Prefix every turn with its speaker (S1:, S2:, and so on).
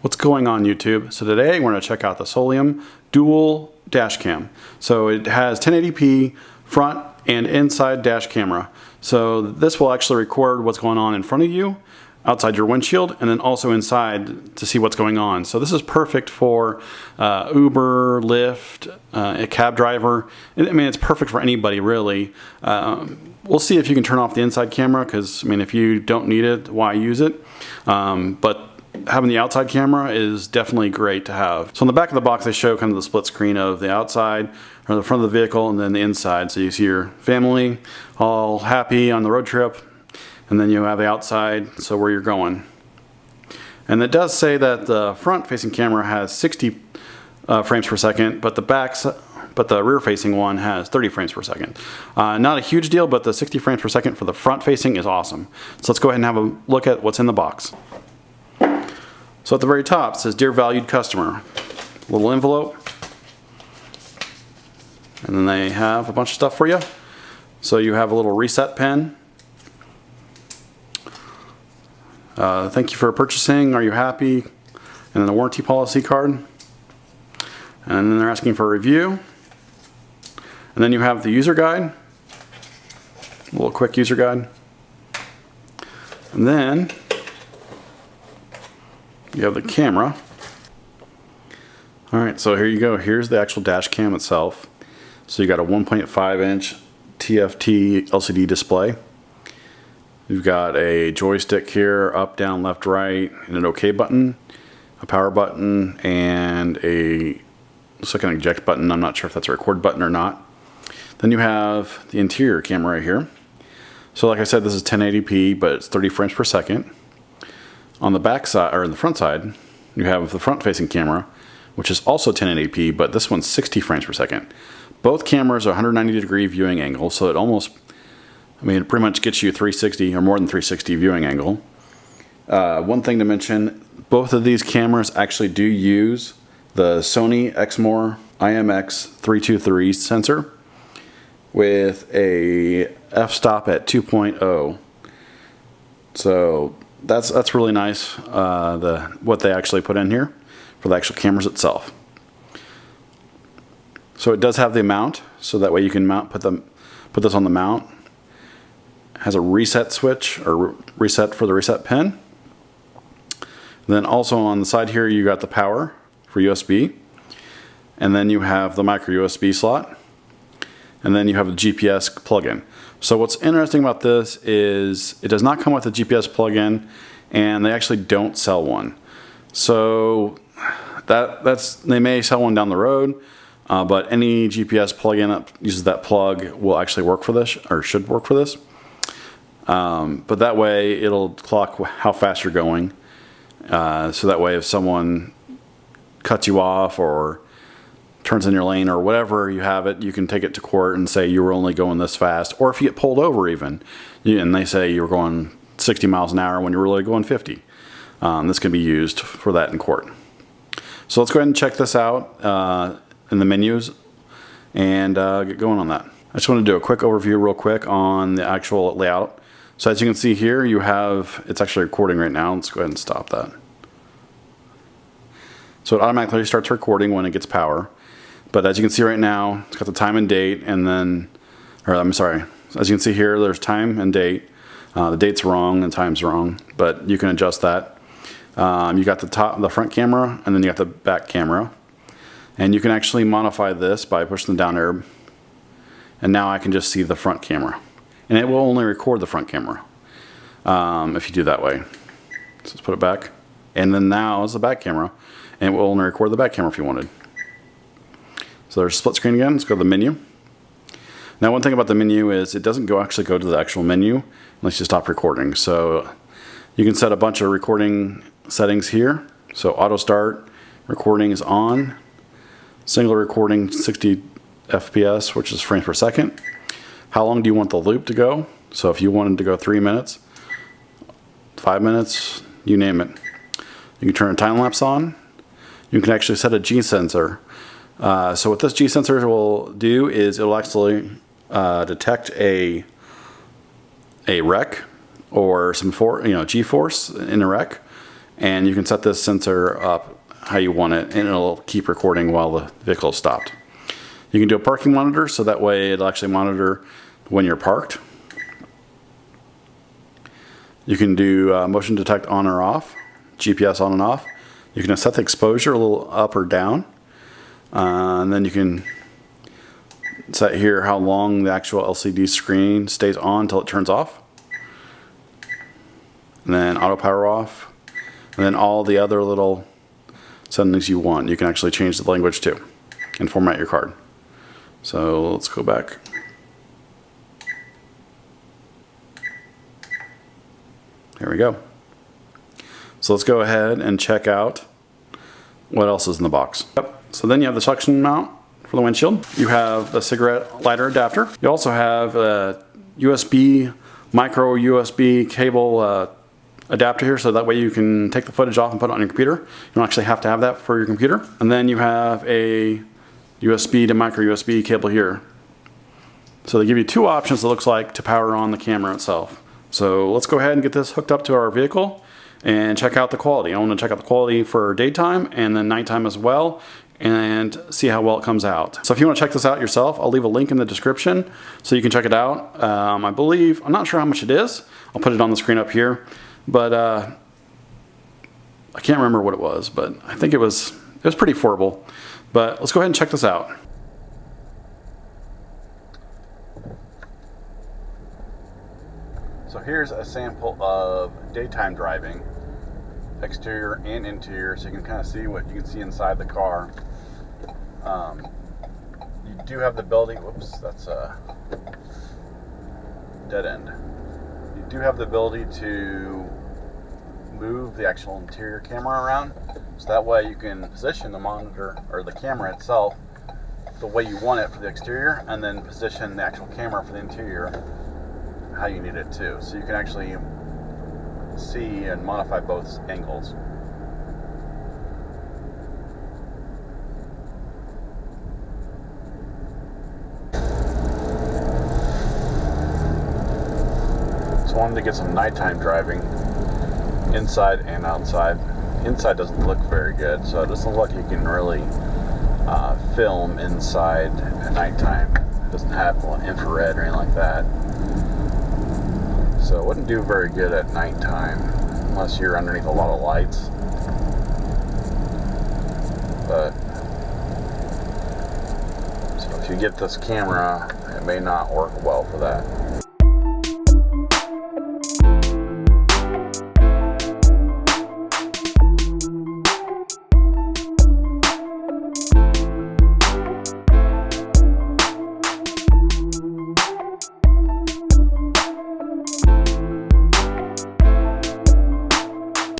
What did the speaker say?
S1: What's going on, YouTube? So today we're going to check out the Soliom dual dash cam. So it has 1080p front and inside dash camera. So this will actually record what's going on in front of you, outside your windshield, and then also inside to see what's going on. So this is perfect for Uber, Lyft, a cab driver. I mean, it's perfect for anybody really. We'll see if you can turn off the inside camera, because I mean, if you don't need it, why use it? But having the outside camera is definitely great to have. So on the back of the box, they show kind of the split screen of the outside or the front of the vehicle and then the inside. So you see your family all happy on the road trip, and then you have the outside, so where you're going. And it does say that the front facing camera has 60 frames per second, but the rear facing one has 30 frames per second. Not a huge deal, but the 60 frames per second for the front facing is awesome. So let's go ahead and have a look at what's in the box. So at the very top it says, "Dear valued customer," a little envelope, and then they have a bunch of stuff for you. So you have a little reset pen. Thank you for purchasing, are you happy? And then a warranty policy card. And then they're asking for a review. And then you have the user guide, a little quick user guide. And then you have the camera. Alright, so here you go. Here's the actual dash cam itself. So you got a 1.5 inch TFT LCD display. You've got a joystick here, up, down, left, right, and an OK button, a power button, and looks like an eject button. I'm not sure if that's a record button or not. Then you have the interior camera right here. So like I said, this is 1080p, but it's 30 frames per second. On the back side, or in the front side, you have the front facing camera, which is also 1080p, but this one's 60 frames per second. Both cameras are 190 degree viewing angle, so it almost, I mean, it pretty much gets you 360 or more than 360 viewing angle. One thing to mention, both of these cameras actually do use the Sony Exmor IMX323 sensor with a f-stop at 2.0. So that's really nice, what they actually put in here for the actual cameras itself. So it does have the mount, so that way you can put this on the mount. It has a reset switch, or reset for the reset pin. Then also on the side here you got the power for USB, and then you have the micro USB slot, and then you have the GPS plug-in. So what's interesting about this is it does not come with a GPS plug-in, and they actually don't sell one. So they may sell one down the road, but any GPS plug-in that uses that plug will actually work for this, or should work for this. But that way it'll clock how fast you're going. So that way if someone cuts you off or turns in your lane or whatever, you have it, you can take it to court and say you were only going this fast. Or if you get pulled over even, and they say you were going 60 miles an hour when you're really going 50. This can be used for that in court. So let's go ahead and check this out in the menus and get going on that. I just want to do a quick overview real quick on the actual layout. So as you can see here, you have, it's actually recording right now. Let's go ahead and stop that. So it automatically starts recording when it gets power. But as you can see right now, it's got the time and date, and then, or I'm sorry, as you can see here, there's time and date. The date's wrong and time's wrong, but you can adjust that. You got the front camera, and then you got the back camera. And you can actually modify this by pushing the down arrow. And now I can just see the front camera. And it will only record the front camera if you do that way. So let's put it back. And then now is the back camera. And it will only record the back camera if you wanted. So there's split screen again. Let's go to the menu. Now one thing about the menu is it doesn't actually go to the actual menu unless you stop recording. So you can set a bunch of recording settings here. So auto start, recording is on. Single recording 60 FPS, which is frames per second. How long do you want the loop to go? So if you wanted to go 3 minutes, 5 minutes, you name it. You can turn a time lapse on. You can actually set a G sensor. So what this G sensor will do is it'll actually detect a wreck or some G-force in a wreck, and you can set this sensor up how you want it, and it'll keep recording while the vehicle is stopped. You can do a parking monitor, so that way it'll actually monitor when you're parked. You can do motion detect on or off, GPS on and off. You can set the exposure a little up or down, and then you can set here how long the actual LCD screen stays on until it turns off. And then auto power off, and then all the other little settings you want. You can actually change the language too and format your card. So let's go back. Here we go. So let's go ahead and check out what else is in the box. Yep. So then you have the suction mount for the windshield. You have the cigarette lighter adapter. You also have a USB, micro USB cable adapter here, so that way you can take the footage off and put it on your computer. You don't actually have to have that for your computer. And then you have a USB to micro USB cable here. So they give you two options, it looks like, to power on the camera itself. So let's go ahead and get this hooked up to our vehicle and check out the quality. I want to check out the quality for daytime and then nighttime as well, and see how well it comes out. So if you want to check this out yourself, I'll leave a link in the description so you can check it out. I believe, I'm not sure how much it is. I'll put it on the screen up here, but I can't remember what it was, but I think it was pretty affordable. But let's go ahead and check this out. So here's a sample of daytime driving, exterior and interior, so you can kind of see what you can see inside the car. You do have the ability, whoops, that's a dead end. You do have the ability to move the actual interior camera around, so that way you can position the monitor or the camera itself the way you want it for the exterior, and then position the actual camera for the interior how you need it to. So you can actually see and modify both angles. So I wanted to get some nighttime driving inside and outside. Inside doesn't look very good, so it doesn't look like you can really film inside at nighttime. It doesn't have infrared or anything like that. So it wouldn't do very good at nighttime unless you're underneath a lot of lights. But so if you get this camera, it may not work well for that.